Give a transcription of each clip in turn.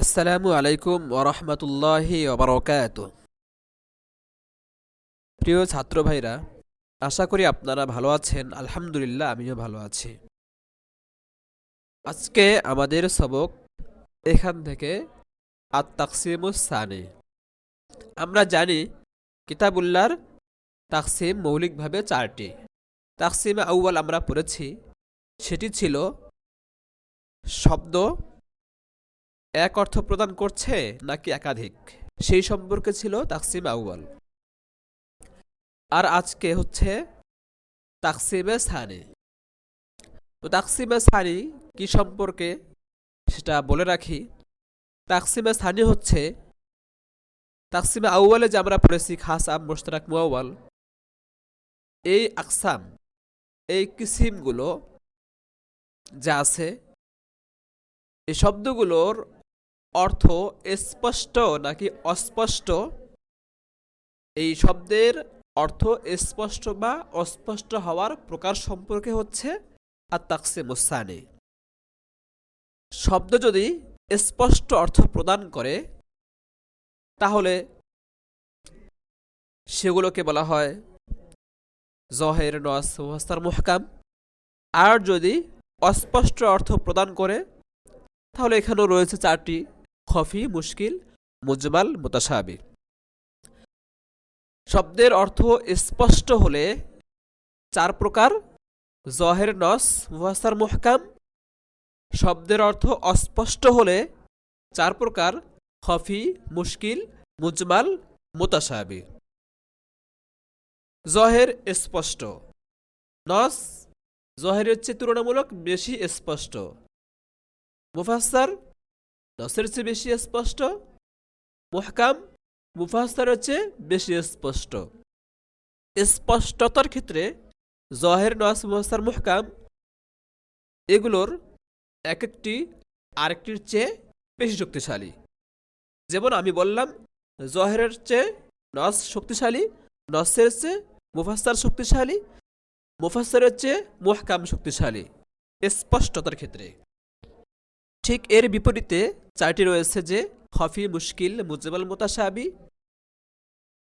আসসালামু আলাইকুম ওরহমতুল্লাহি ওবরকাতুহ। প্রিয় ছাত্র ভাইরা, আশা করি আপনারা ভালো আছেন। আলহামদুলিল্লাহ, আমিও ভালো আছি। আজকে আমাদের সবক এখান থেকে আত তাকসিমুস সানি। আমরা জানি কিতাবুল্লাহর তাকসিম মৌলিকভাবে চারটি। তাকসিমে আউয়াল আমরা পড়েছি, সেটি ছিল শব্দ এক অর্থ প্রদান করছে নাকি একাধিক, সেই সম্পর্কে ছিল তাকসিম আউয়াল। আর আজকে হচ্ছে তাকসিমে সানি। তো তাকসিমে সানি কি সম্পর্কে সেটা বলে রাখি। তাকসিমে সানি হচ্ছে তাকসিমে আউয়ালে যে আমরা পড়েছি খাস আম মুশতারাক মুআওয়াল, এই আকসাম, এই কিসিমগুলো যা আছে, এই শব্দগুলোর অর্থ স্পষ্ট নাকি অস্পষ্ট, এই শব্দের অর্থ স্পষ্ট বা অস্পষ্ট হওয়ার প্রকার সম্পর্কে হচ্ছে আর তাকসিমুস সানি। শব্দ যদি স্পষ্ট অর্থ প্রদান করে তাহলে সেগুলোকে বলা হয় জহের, নস, মুফাসসার, মুহকাম। আর যদি অস্পষ্ট অর্থ প্রদান করে তাহলে এখানেও রয়েছে চারটি: খফি, মুশকিল, মুজমাল, মুতাশাবি। শব্দের অর্থ স্পষ্ট হলে চার প্রকার: জহের, নস, মুফাসসার, মুহকাম। শব্দের অর্থ অস্পষ্ট হলে চার প্রকার: খফি, মুশকিল, মুজমাল, মুতাশাবি। জহের স্পষ্ট, নস জহেরের চেয়ে তুলনামূলক বেশি স্পষ্ট, মুফাসসার নসের চেয়ে বেশি স্পষ্ট, মুহকাম মুফাসসারের চেয়ে বেশি স্পষ্ট। স্পষ্টতার ক্ষেত্রে জহের, নস, মুফাসসার, মুহকাম এগুলোর এক একটি আরেকটির চেয়ে বেশি শক্তিশালী। যেমন আমি বললাম, জহেরের চেয়ে নস শক্তিশালী, নসের চেয়ে মুফাসসার শক্তিশালী, মুফাসসারের চেয়ে মুহকাম শক্তিশালী স্পষ্টতার ক্ষেত্রে। ঠিক এর বিপরীতে চারটি রয়েছে, যে খফি, মুশকিল, মুজমাল, মুতাশাবি।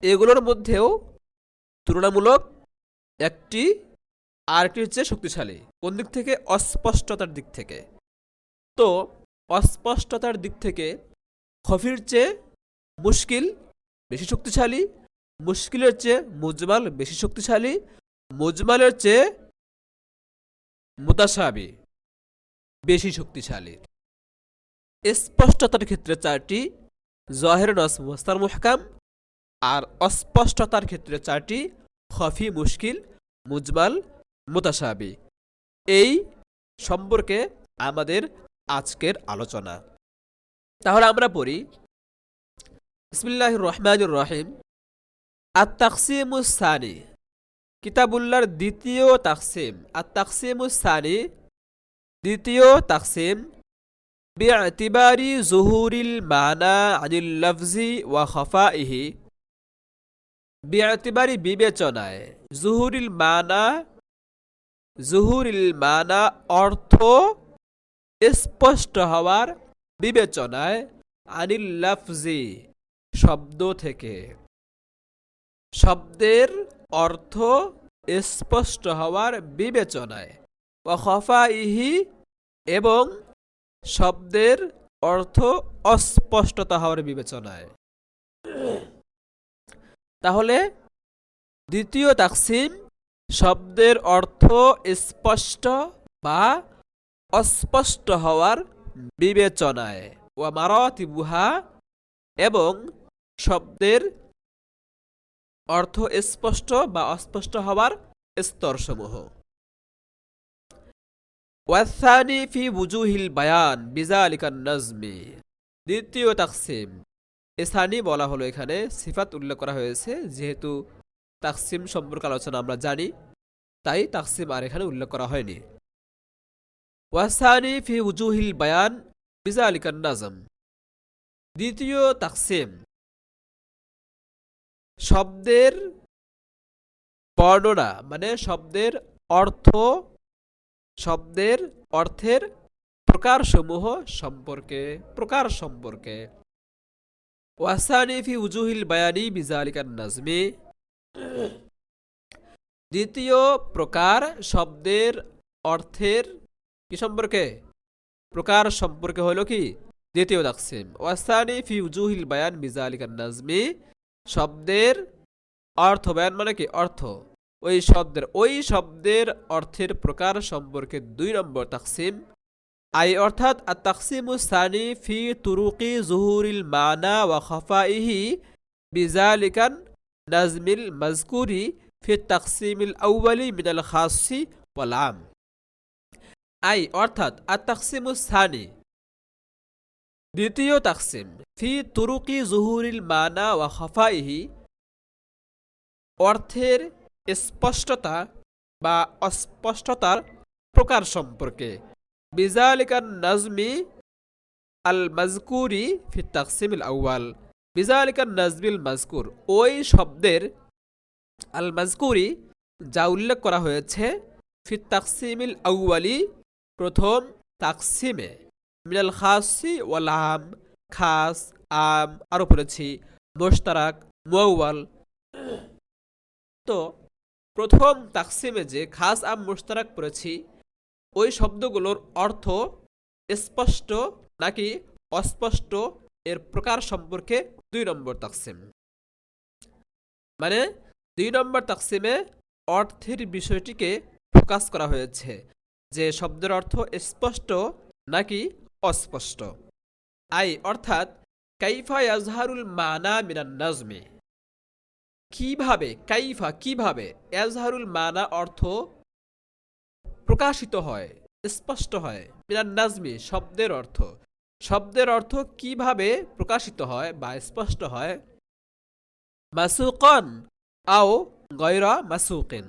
এগুলোর মধ্যেও তুলনামূলক একটি আরেকটির চেয়ে শক্তিশালী। কোন দিক থেকে? অস্পষ্টতার দিক থেকে। তো অস্পষ্টতার দিক থেকে খফির চেয়ে মুশকিল বেশি শক্তিশালী, মুশকিলের চেয়ে মুজমাল বেশি শক্তিশালী, মুজমালের চেয়ে মুতাশাবি বেশি শক্তিশালী। স্পষ্টতার ক্ষেত্রে চারটি: জহের, নস, মুফাসসার, মুহকাম। আর অস্পষ্টতার ক্ষেত্রে চারটি: খফি, মুশকিল, মুজমাল, মুতাশাবি। এই সম্পর্কে আমাদের আজকের আলোচনা। তাহলে আমরা পড়ি। বিসমিল্লাহির রহমানির রহিম। আত তাকসিমুস সানি, কিতাবুল্লাহর দ্বিতীয় তাকসিম। আত তাকসিমুস সানি, দ্বিতীয় তাকসিম। বি'তিবারি যুহুরিল মানা আনিল লফজি ওয়া খাফাইহি, বি'তিবারি বিবেচনায়, যুহুরিল মানা অর্থ স্পষ্ট হওয়ার বিবেচনায়, আনিল লফজি শব্দ থেকে, শব্দের অর্থ স্পষ্ট হওয়ার বিবেচনায়, ওয়া খাফাইহি এবং শব্দের অর্থ অস্পষ্টতা হওয়ার বিবেচনায়। তাহলে দ্বিতীয় তাকসিম শব্দের অর্থ স্পষ্ট বা অস্পষ্ট হওয়ার বিবেচনায়, ওয়া মারাতিবুহা এবং শব্দের অর্থ স্পষ্ট বা অস্পষ্ট হওয়ার স্তরসমূহ। ওয়াসানি ফি বুজুহিল বায়ান বিজালিকান নাজমি, দ্বিতীয় তাকসিম। সানি বলা হলো, এখানে সিফাত উল্লেখ করা হয়েছে, যেহেতু তাকসিম সম্পর্কে আলোচনা আমরা জানি, তাই তাকসিম আর এখানে উল্লেখ করা হয়নি। ওয়াসানি ফি বুজুহিল বায়ান বিজালিকান নাজম, দ্বিতীয় তাকসিম শব্দের বর্ণনা, মানে শব্দের অর্থের প্রকারসমূহ সম্পর্কে, প্রকার সম্পর্কে। ওয়াসানি ফি উজুহিল বায়ানি বিজালিকান নাজমি, দ্বিতীয় প্রকার শব্দের অর্থের কি সম্পর্কে, প্রকার সম্পর্কে হলো কি দ্বিতীয় তাকসিম। ওয়াসানি ফি উজুহিল বায়ান বিজালিকান নাজমি, শব্দের অর্থ, বায়ান মানে কি অর্থ, ওই শব্দের অর্থের প্রকার সম্পর্কে 2 নম্বর তাকসিম। আই অর্থাৎ আত তাকসিমুস সানি ফি তুরুকি জুহুরিল মানা ওয়া খাফাইহি বিজালিকান নাজমিল মাজকুরি ফি তাকসিমিল আউয়ালি মিনাল খাসি ওয়াল আম। আই অর্থাৎ আত তাকসিমুস সানি, দ্বিতীয় তাকসিম, ফি তুরুকি জুহুরিল মানা ওয়া খাফাইহি, অর্থের স্পষ্টতা বা অস্পষ্টতার প্রকার সম্পর্কে, বিজালিকান নাজমি আল মাজকুরি ফি তাকসিমিল আউয়াল, বিজালিকান নাজমিল মাজকুর, ওই শব্দের আল মাজকুরি যা উল্লেখ করা হয়েছে, ফি তাকসিমিল আউয়ালি প্রথম তাকসিমে, মিনাল খাসি ওয়াল আম, খাস আম আরো পড়েছি, মুশতারাক মুআওয়াল। তো প্রথম তাকসিমে যে খাস আম মুশতারাক পড়েছি, ওই শব্দগুলোর অর্থ স্পষ্ট নাকি অস্পষ্ট এর প্রকার সম্পর্কে 2 নম্বর তাকসিম। মানে 2 নম্বর তাকসিমে অর্থের বিষয়টিকে ফোকাস করা হয়েছে, যে শব্দের অর্থ স্পষ্ট নাকি অস্পষ্ট। আই অর্থাৎ কাইফা ইয়াজহারুল মানা মিনান নাজমি, কিভাবে, কাইফা কিভাবে, ইয়াজহারুল মানা অর্থ প্রকাশিত হয়, স্পষ্ট হয়, মিনান নাজমি শব্দের অর্থ, শব্দের অর্থ কিভাবে প্রকাশিত হয় বা স্পষ্ট হয়, মাসুকন আও গয়রা মাসুকিন,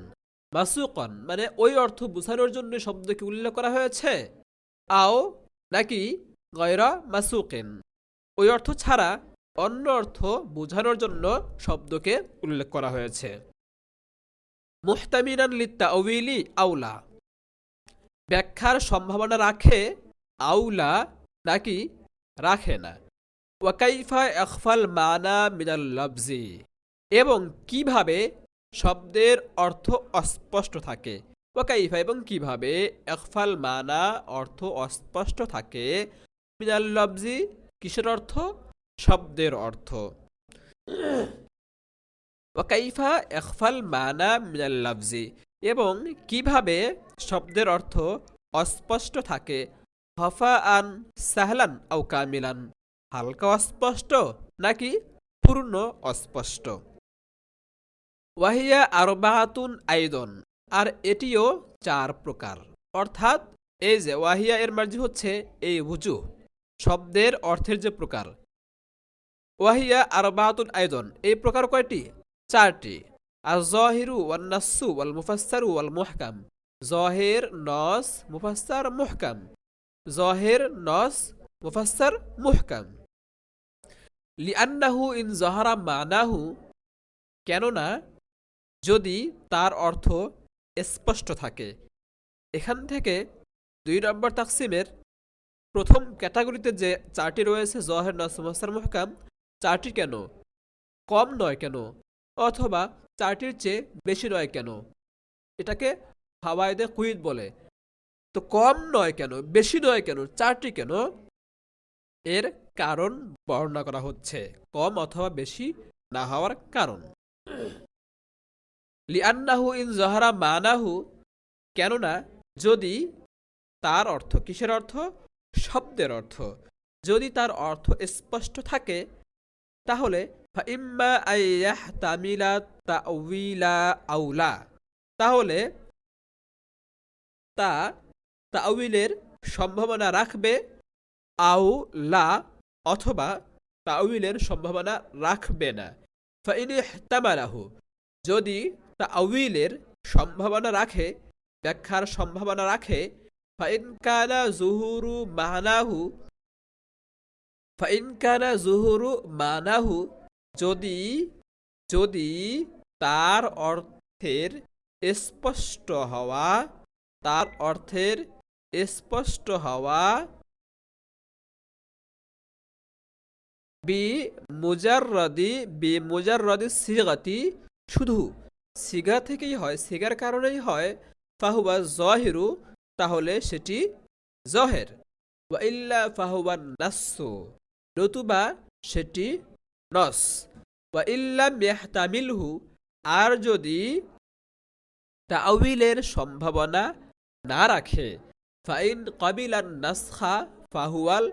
মাসুকন মানে ওই অর্থ বোঝানোর জন্য শব্দকে উল্লেখ করা হয়েছে, আও নাকি গয়রা মাসুকিন, ওই অর্থ ছাড়া অন্য অর্থ বোঝানোর জন্য শব্দকে উল্লেখ করা হয়েছে। মুহতামিলান লিত্তাউইলি আউলা, ব্যাখ্যার সম্ভাবনা রাখে, আউলা নাকি রাখে না। ওয়াকাইফা ইখফাল মানা মিনাল লফজি, এবং কিভাবে শব্দের অর্থ অস্পষ্ট থাকে, ওয়াকাইফা এবং কিভাবে, ইখফাল মানা অর্থ অস্পষ্ট থাকে, মিনাল লফজি কিসের অর্থ, শব্দের অর্থ। ওয়াকাইফা ইখফাল মানা মিনাল লফজি, এবং কিভাবে শব্দের অর্থ অস্পষ্ট থাকে, হফা আন সাহলান আও কামিলান, হালকা অস্পষ্ট নাকি পূর্ণ অস্পষ্ট। ওয়াহিয়া আরবাতুন আইদন, আর এটিও 4 প্রকার, অর্থাৎ এই যে ওয়াহিয়া এর মার্জি হচ্ছে এই উজু শব্দের অর্থের যে প্রকার, ওয়াহিয়া আরবাতুন আইদন এই প্রকার কয়টি, 4টি। আর জহিরু ওয়ান নাসু ওয়াল মুফাসসারু ওয়াল মুহকাম, জহের নস মুফাসসার মুহকাম, জহের নস মুফাসসার মুহকাম। লিআন্নাহু ইন জহারা মানাহু, কেননা যদি তার অর্থ স্পষ্ট থাকে। এখান থেকে 2 নম্বর তাকসিমের প্রথম ক্যাটাগরিতে যে 4টি রয়েছে, জহের নস মুফাসসার মুহকাম, 4টি কেন, কম নয় কেন, অথবা 4টির চেয়ে বেশি নয় কেন, এটাকে ফাওয়ায়েদে কুইদ বলে। তো কম নয় কেন, বেশি নয় কেন, 4টি কেন, এর কারণ বর্ণনা করা হচ্ছে, কম অথবা বেশি না হওয়ার কারণ। লিআন্নাহু ইন জহারা মানাহু, কেননা যদি তার অর্থ, কিসের অর্থ, শব্দের অর্থ, যদি তার অর্থ স্পষ্ট থাকে, তাহলে ফাইম্মা আইয়াহতামিলা তাউইলা আউলা, তাহলে তা তাউইলের সম্ভাবনা রাখবে, আউ লা অথবা তাউইলের সম্ভাবনা রাখবে না। ফাইন ইহতামালাহু, যদি তাউইলের সম্ভাবনা রাখে, ব্যাখ্যার সম্ভাবনা রাখে, ফাইন কানা জুহুরু মানাহু, ফাইন কানা জুহুরু মানাহু, যদি তার অর্থের স্পষ্ট হওয়া, তার অর্থের স্পষ্ট হওয়া, বি মুজাররদি সিগাতি, শুধু সিগা থেকেই হয়, সিগার কারণেই হয়, ফাহুয়া জহিরু, তাহলে সেটি জহের, ওয়া ইল্লা ফাহুয়া নাসসু, নতুবা সেটি নস, ওয়া ইল্লাম ইয়াহতামিলহু, আর যদি তাউইলের সম্ভাবনা না রাখে, ফাইন কাবিলান নাসখা ফাহুয়াল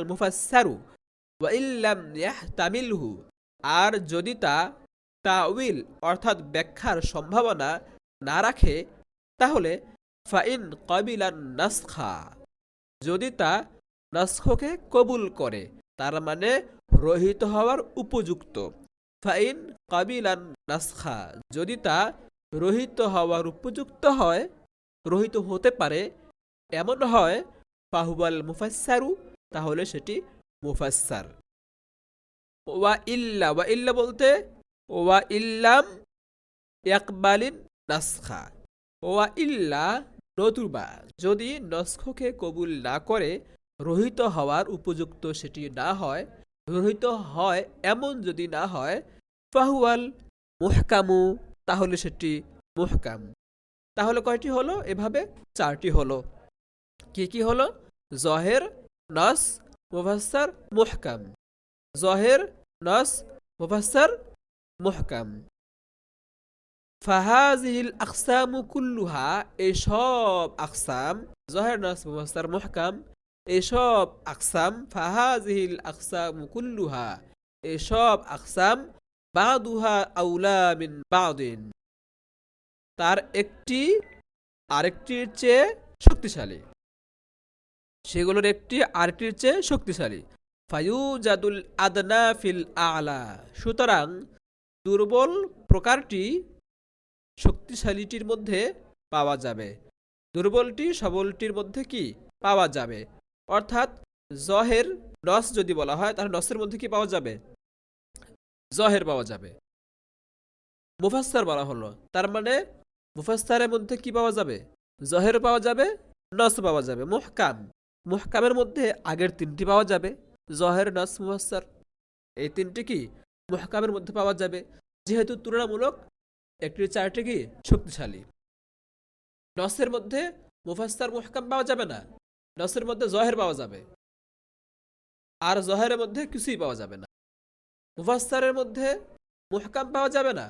মুফাসসারু ওয়া ইল্লাম ইয়াহতামিলহু, আর যদি তা তাউইল অর্থাৎ ব্যাখ্যার সম্ভাবনা না রাখে, তাহলে ফাইন কাবিলান নাসখা, যদি তা নাসখকে কবুল করে, তার মানে রহিত হওয়ার উপযুক্ত। ফাইন কাবিলান নাসখা, যদি তা রহিত হওয়ার উপযুক্ত হয়, রহিত হতে পারে এমন হয়, ফাহুয়াল মুফাসসারু, তাহলে সেটি মুফাসসার। ওয়া ইল্লা বলতে ওয়া ইল্লাম ইয়াকবালিন নাসখা, ওয়া ইল্লা, নতুবা যদি নসখকে কবুল না করে, রহিত হওয়ার উপযুক্ত সেটি না হয়, রহিত হয় এমন যদি না হয়, ফাহুয়াল মুহকামু, তাহলে সেটি মুহকাম। তাহলে কয়টি হলো? এভাবে 4টি হলো। কি কি হলো? জহের, নস, মুফাসসার, মুহকাম। জহের, নস, মুফাসসার, মুহকাম। ফাহাজিহিল আকসামু কুল্লুহা, এই সব আকসাম, জহের, নস, মুফাসসার, মুহকাম, এই সব আকসাম, ফাহাজিহিল আকসামু কুল্লুহা, এই সব আকসাম, বাদুহা আউলা মিন বাদিন, তার একটি আরেকটির চেয়ে শক্তিশালী, সেগুলোর একটি আরেকটির চেয়ে শক্তিশালী। ফায়ুজাদুল আদনা ফিল আলা, সুতরাং দুর্বল প্রকারটি শক্তিশালীটির মধ্যে পাওয়া যাবে, দুর্বলটি সবলটির মধ্যে কি পাওয়া যাবে। অর্থাৎ জহের, নস যদি বলা হয়, তাহলে নসের মধ্যে কি পাওয়া যাবে? জহের পাওয়া যাবে। মুফাসসার বলা হলো, তার মানে মুফাসসারের মধ্যে কি পাওয়া যাবে? জহের পাওয়া যাবে, নস পাওয়া যাবে। মুহকামের মধ্যে আগের 3টি পাওয়া যাবে, জহের, নস, মুফাসসার, এই 3টি কি মুহকামের মধ্যে পাওয়া যাবে, যেহেতু তুলনামূলক একটি 4টি কি শক্তিশালী। নসের মধ্যে মুফাসসার, মুহকাম পাওয়া যাবে না, নসের মধ্যে জহের পাওয়া যাবে, আর জহেরের মধ্যে কিছুই পাওয়া যাবে না। মুফাসসারের মধ্যে মুহকাম পাওয়া যাবে না,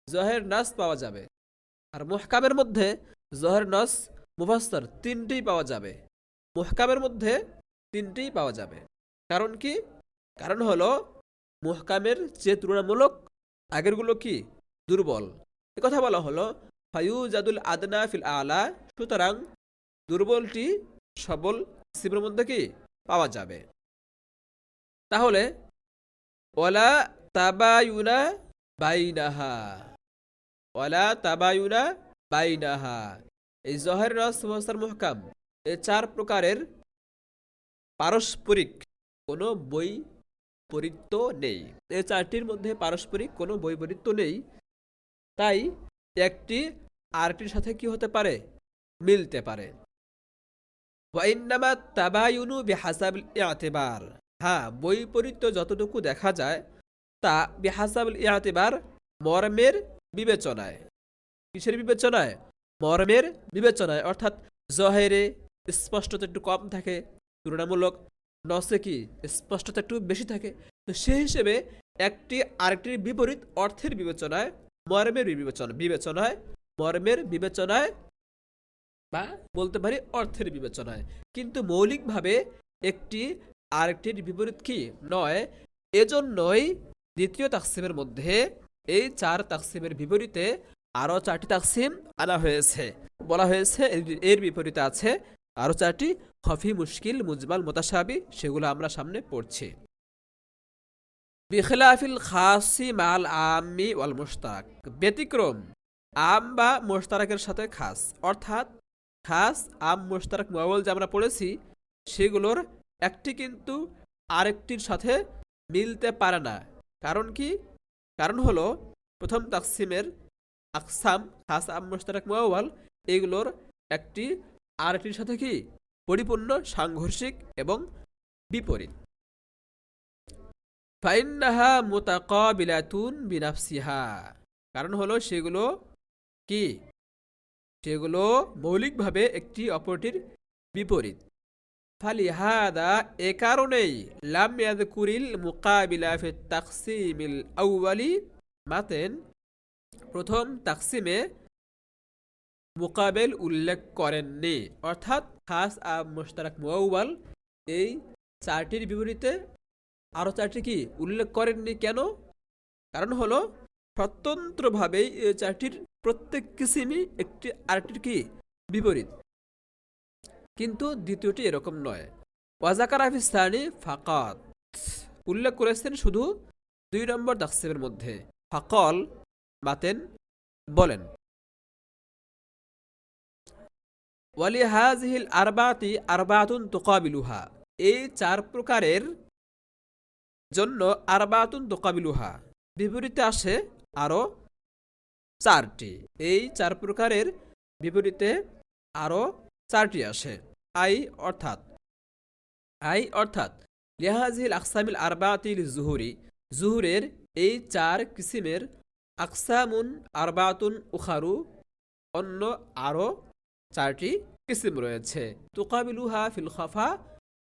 জহের, নস পাওয়া যাবে, আর মুহকামের মধ্যে জহের, নস, মুফাসসার 3টিই পাওয়া যাবে। মুহকামের মধ্যে 3টিই পাওয়া যাবে। কারণ কি? কারণ হলো মুহকামের যে তুলনামূলক আগেরগুলো কি দুর্বল, এ কথা বলা হলো। ফায়ুজাদুল আদনা ফিল আলা, সুতরাং দুর্বলটি সবল সিমের মধ্যে কি পাওয়া যাবে। তাহলে ওয়ালা তাবায়ুনা বাইনাহা, ওয়ালা তাবায়ুনা বাইনাহা, এই জহের, নস, মুফাসসার, মুহকাম, এই 4 প্রকারের পারস্পরিক কোনো বৈপরীত্য নেই। এই 4টির মধ্যে পারস্পরিক কোনো বৈপরীত্য নেই, তাই একটি আরেকটির সাথে কি হতে পারে? মিলতে পারে। ওয়া ইন্নামা তাবায়ুনু বিহাসাবিল ইআতিবার, হ্যাঁ, বৈপরীত্য যতটুকু দেখা যায় তা বিহাসাবিল ইআতিবার, মর্মের বিবেচনায়। কিসের বিবেচনায়? মর্মের বিবেচনায়। অর্থাৎ জহেরে স্পষ্টতা একটু কম থাকে তুলনামূলক, নসে কি স্পষ্টতা একটু বেশি থাকে। তো সেই হিসেবে একটি আরেকটির বিপরীত অর্থের বিবেচনায়, মর্মের বিবেচনায় বা বলতে পারি অর্থের বিবেচনায়, কিন্তু মৌলিকভাবে একটি আরেকটির বিপরীত কি নয়। এজন্যই দ্বিতীয় তাকসিমের মধ্যে এই 4 তাকসিমের বিপরীতে আরো 4টি তাকসিম আনা হয়েছে, বলা হয়েছে এর বিপরীতে আছে আরো 4টি খফি, মুশকিল, মুজমাল, মুতাশাবি, সেগুলো আমরা সামনে পড়ছি। বিখিলাফিল খাসি মাল আম্মি ওয়াল মুশতারাক, ব্যতিক্রম আম বা মুশতারাকের সাথে খাস, অর্থাৎ খাস, আম, মুশতারাক, মুআওয়াল যে আমরা পড়েছি, সেগুলোর একটি কিন্তু আরেকটির সাথে মিলতে পারে না। কারণ কি? কারণ হলো প্রথম তাকসিমের আকসাম, খাস, আম, মুশতারাক, মুআওয়াল, এগুলোর একটি আরেকটির সাথে কি পরিপূর্ণ সাংঘর্ষিক এবং বিপরীত। ফাইন্নাহা মুতাকাবিলাতুন বিনাফসিহা, কারণ হলো সেগুলো কি, সেগুলো মৌলিকভাবে একটি অপরটির বিপরীত। ফালিহাদা, এ কারণেই লাম ইয়াযকুরিল মুকাবিলা ফি তাকসিমিল আউয়ালি মাতেন, প্রথম তাকসিমে মুকাবেল উল্লেখ করেননি, অর্থাৎ খাস মুশতারাক মুআউয়াল এই চারটির বিপরীতে আরো চারটি কি উল্লেখ করেননি। কেন? কারণ হলো স্বতন্ত্রভাবেই এই চারটির প্রত্যেক কিসিমই একটি আরেকটির কি বিপরীত, কিন্তু দ্বিতীয়টি এরকম নয়। ওয়াজাকারা ফি সানি ফাকাত, উল্লেখ করেছেন শুধু 2 নম্বর তাকসিমের মধ্যে। ফাকল, বাতেন বলেন। ওয়ালি হাযিহিল আরবাতি আরবাতুন তুকাবিলুহা, এই 4 প্রকারের জন্য আরবাতুন তুকাবিলুহা বিপরীতে আসে আরো 4টি। এই 4 প্রকারের বিপরীতে আরো 4টি আসে। আই অর্থাৎ লিহাযিহিল আকসামিল আরবাতি লিজুহুরি, জুহুরের এই 4 কিসিমের আকসামুন আরবাতুন উখারু, অন্য আরো 4টি কিসিম রয়েছে। তুকাবিলুহা ফিল খাফা,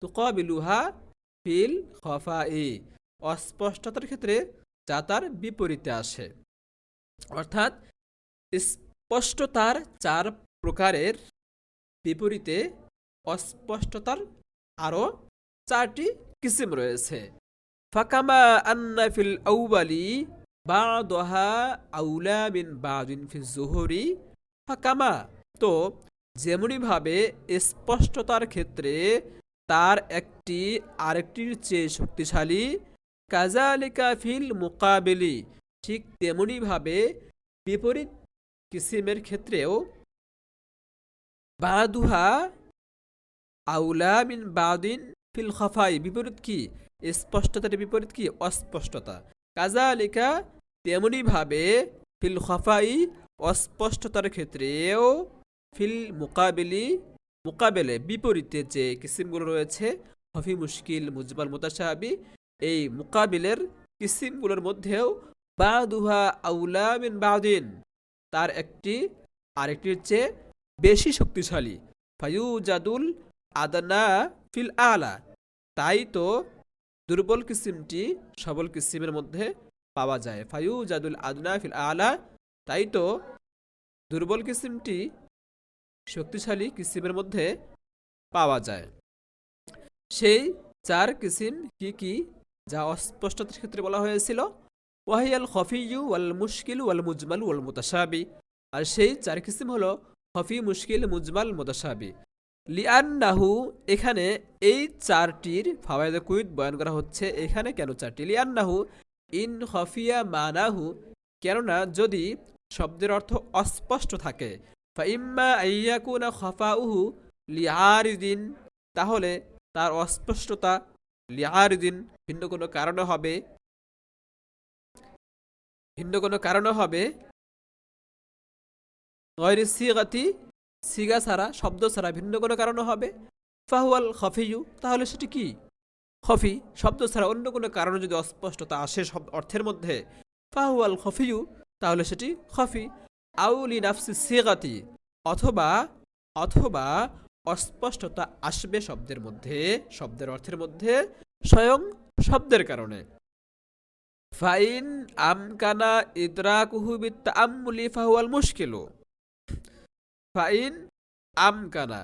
তুকাবিলুহা ফিল খাফাই, অস্পষ্টতার ক্ষেত্রে যা তার বিপরীতে আসে। অর্থাৎ স্পষ্টতার 4 প্রকারের বিপরীতে অস্পষ্টতার আরো 4টি কিসিম রয়েছে। ফাকামা আন্না ফিল আউয়ালি বা'দাহা আউলা মিন বা'দিন ফিজ যুহুরি, ফাকামা, তো যেমনি ভাবে স্পষ্টতার ক্ষেত্রে তার একটি আরেকটির চেয়ে শক্তিশালী, কাযালিকা ফিল মুকাবিলি, ঠিক তেমনি ভাবে বিপরীত কিসিমের ক্ষেত্রেও বা'দুহা আউলা মিন বা'দিন ফিল খাফাই, বিপরীত কি স্পষ্টতার বিপরীত কি অস্পষ্টতা। কাযালিকা, তেমনি ভাবে ফিল খাফাই, অস্পষ্টতার ক্ষেত্রেও ফিল মুকাবিলি, মুকাবেলে বিপরীতে যে কিসিমগুলো রয়েছে, খফি, মুশকিল, মুজমাল, মুতাশাবি, এই মুকাবিলের কিসিমগুলোর মধ্যেও বা'দুহা আউলা মিন বা'দিন, তার একটি আরেকটির চেয়ে বেশি শক্তিশালী। ফায়ুজাদুল আদনা ফিল আলা, তাই তো দুর্বল কিসিমটি সবল কিসিমের মধ্যে পাওয়া যায়। ফায়ুজাদুল আদনা ফিল আলা, তাই তো দুর্বল কিসিমটি শক্তিশালী কিসিমের মধ্যে পাওয়া যায়। সেই 4 কিসিম কি কি যা অস্পষ্টতার ক্ষেত্রে বলা হয়েছিল? ওয়াহিয়াল খফিয়ু ওয়াল মুশকিল ওয়াল মুজমাল ওয়াল মুতাশাবি, আর সেই 4 কিসিম হলো খফি, মুশকিল, মুজমাল, মুতাশাবি। লিআন্নাহু, এখানে এই 4টির ফাওয়ায়েদে কুইত বয়ান করা হচ্ছে। এখানে কেন 4টি? লিআন্নাহু ইন খফিয়া মানাহু, কেননা যদি শব্দের অর্থ অস্পষ্ট থাকে, ফাইম্মা আইয়াকুনা খফাউহু লিআরিদিন, তাহলে তার অস্পষ্টতা লিআরিদিন ভিন্ন কোনো কারণে হবে, গয়রি সিগাতি, সিগা ছাড়া, শব্দ ছাড়া ভিন্ন কোনো কারণে হবে। ফাহুয়াল খফিয়ু, তাহলে সেটি কি খফি, শব্দ ছাড়া অন্য কোনো কারণে যদি অস্পষ্টতা আসে অর্থের মধ্যে, ফাহুয়াল খফিয়ু, তাহলে সেটি খফি। আউলি নাফসি সিগাতি, অথবা অস্পষ্টতা আসবে শব্দের মধ্যে, শব্দের অর্থের মধ্যে স্বয়ং শব্দের কারণে। ফাইন আমকানা ইদরাকুহু বিত্তাআম্মুলি ফাহুয়াল মুশকিলু, ফাইন আমকানা,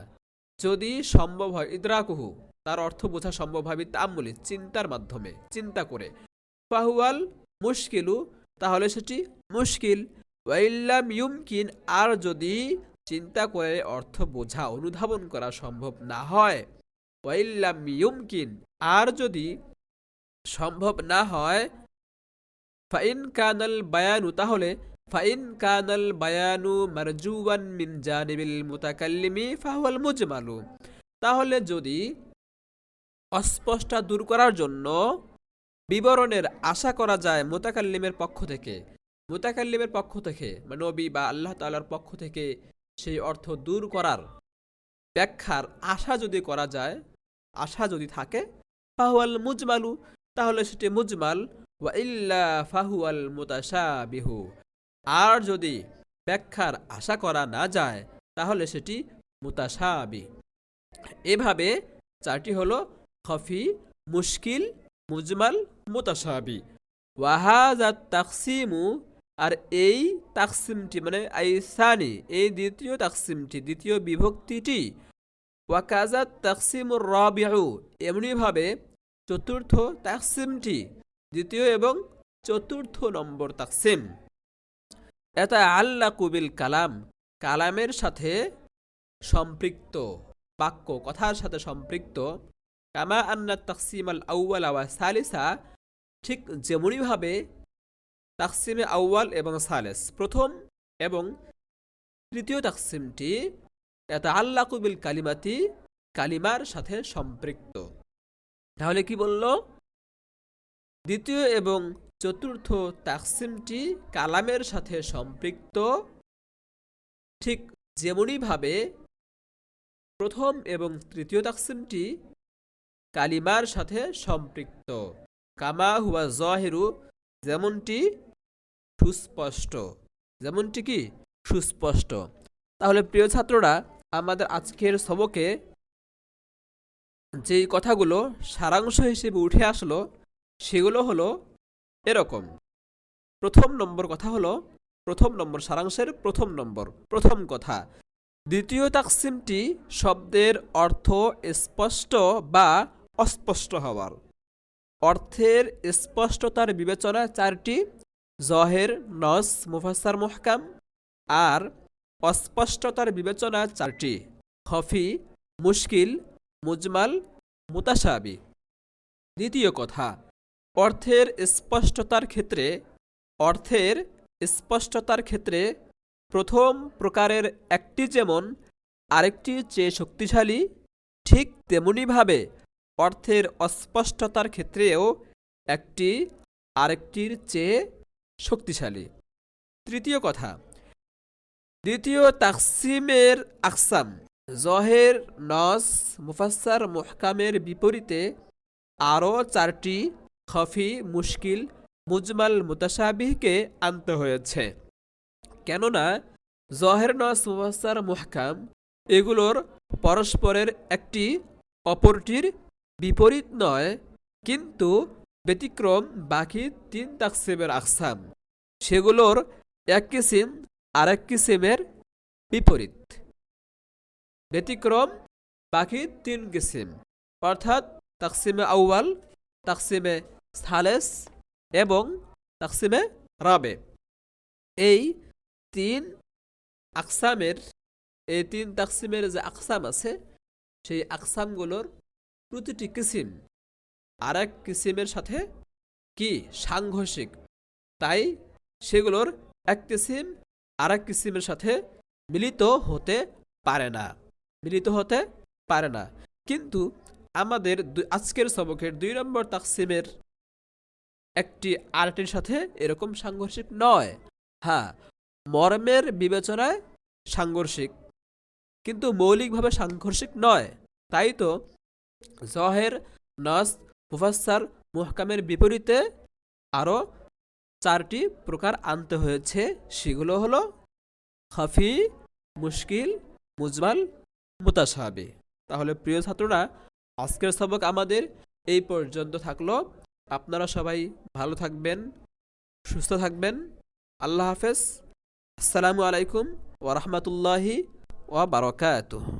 যদি সম্ভব হয়, ইদরাকুহু, তার অর্থ বোঝা সম্ভব হয়, বিত্তাআম্মুলি, চিন্তার মাধ্যমে, চিন্তা করে, ফাহুয়াল মুশকিলু, তাহলে সেটি মুশকিল। ওয়াইল্লাম ইউমকিন, আর যদি চিন্তা করে অর্থ বোঝা, অনুধাবন করা সম্ভব না হয়, ওয়াইল্লাম ইউমকিন, আর যদি সম্ভব না হয়, ফাইন কানাল বায়ানু, তাহলে ফাইন কানাল বায়ানু মারজুওয়ান মিন জানিবিল মুতাকাল্লিমি ফাহুয়াল মুজমালু, তাহলে যদি অস্পষ্টতা দূর করার জন্য বিবরণের আশা করা যায় মুতাকাল্লিমের পক্ষ থেকে, নবী বা আল্লাহ তাআলার পক্ষ থেকে সেই অর্থ দূর করার ব্যাখ্যার আশা যদি করা যায়, আশা যদি থাকে, ফাহুয়াল মুজমালু, তাহলে সেটি মুজমাল, ওয়া ইল্লা ফাহুয়াল মুতাশাবিহু, আর যদি ব্যাখ্যার আশা করা না যায় তাহলে সেটি মুতাশাবি। এভাবে চারটি হলো খফি, মুশকিল, মুজমাল, মুতাশাবি। ওয়াহাজা তাকসিমু, আর এই তাকসিমটি মানে আইসানি, এই দ্বিতীয় তাকসিমটি, দ্বিতীয় বিভক্তিটি, ওয়াকাজা তাকসিমুর রাবিউ, এমনিভাবে চতুর্থ তাকসিমটি, দ্বিতীয় এবং চতুর্থ নম্বর তাকসিম, এটা আল্লাহ কুবিল কালাম, কালামের সাথে সম্পৃক্ত, বাক্য কথার সাথে সম্পৃক্ত। কামা আন্না তাকসিম আল আউয়াল ওয়া সালিসা, ঠিক যেমনিভাবে তাকসিমে আউয়াল এবং সালেস, প্রথম এবং তৃতীয় তাকসিমটি এটা আল্লাহ কুবিল কালিমাতি, কালিমার সাথে সম্পৃক্ত। তাহলে কি বলল? দ্বিতীয় এবং চতুর্থ তাকসিমটি কালামের সাথে সম্পৃক্ত, ঠিক যেমনিভাবে প্রথম এবং তৃতীয় তাকসিমটি কালিমার সাথে সম্পৃক্ত। কামা হুয়া জাহিরু, যেমনটি সুস্পষ্ট, যেমনটি কি সুস্পষ্ট। তাহলে প্রিয় ছাত্ররা, আমাদের আজকের সবকে যেই কথাগুলো সারাংশ হিসেবে উঠে আসলো সেগুলো হলো এরকম। প্রথম নম্বর কথা হলো, প্রথম নম্বর সারাংশের প্রথম কথা, দ্বিতীয় তাকসিমটি শব্দের অর্থ স্পষ্ট বা অস্পষ্ট হওয়ার। অর্থের স্পষ্টতার বিবেচনা চারটি: জহের, নস, মুফাসসার, মুহকাম। আর অস্পষ্টতার বিবেচনা চারটি: খফি, মুশকিল, মুজমাল, মুতাশাবি। দ্বিতীয় কথা, অর্থের স্পষ্টতার ক্ষেত্রে প্রথম প্রকারের একটি যেমন আরেকটি চেয়ে শক্তিশালী, ঠিক তেমনিভাবে অর্থের অস্পষ্টতার ক্ষেত্রেও একটি আরেকটির চেয়ে শক্তিশালী। তৃতীয় কথা, দ্বিতীয় তাকসিমের আকসাম, জহের, নস, মুফাসসার, মুহকামের বিপরীতে আরও চারটি খফি, মুশকিল, মুজমাল, মুতাশাবিহকে আনতে হয়েছে। কেননা জহের, নস, মুফাসসার, মুহকাম এগুলোর পরস্পরের একটি অপরটির বিপরীত নয়, কিন্তু ব্যতিক্রম বাকি তিন তাকসিমের আকসাম, সেগুলোর এক কিসিম আরেক কিসিমের বিপরীত। ব্যতিক্রম বাকি তিন কিসিম, অর্থাৎ তাকসিমে আউয়াল, তাকসিমে সালেস এবং তাকসিমে রাবে। এই তিন তাকসিমের যে আকসাম আছে, সেই আকসামগুলোর প্রতিটি কিসিম আরেক কিসিমের সাথে কি সাংঘর্ষিক, তাই সেগুলোর এক কিসিম আরেক কিসিমের সাথে মিলিত হতে পারে না। কিন্তু আমাদের আজকের সবকের 2 নম্বর তাকসিমের একটি আরেকটির সাথে এরকম সাংঘর্ষিক নয়। হ্যাঁ, মর্মের বিবেচনায় সাংঘর্ষিক, কিন্তু মৌলিকভাবে সাংঘর্ষিক নয়। তাই তো জহের, নস, মুফাসসার, মুহকামের বিপরীতে আরও চারটি প্রকার আনতে হয়েছে। সেগুলো হলো খফি, মুশকিল, মুজমাল, মুতাশাবি। তাহলে প্রিয় ছাত্ররা, আজকের সবক আমাদের এই পর্যন্ত থাকলো। আপনারা সবাই ভালো থাকবেন, সুস্থ থাকবেন। আল্লাহ হাফেজ। আসসালামু আলাইকুম ওয়া রাহমাতুল্লাহি ওয়া বারাকাতুহু।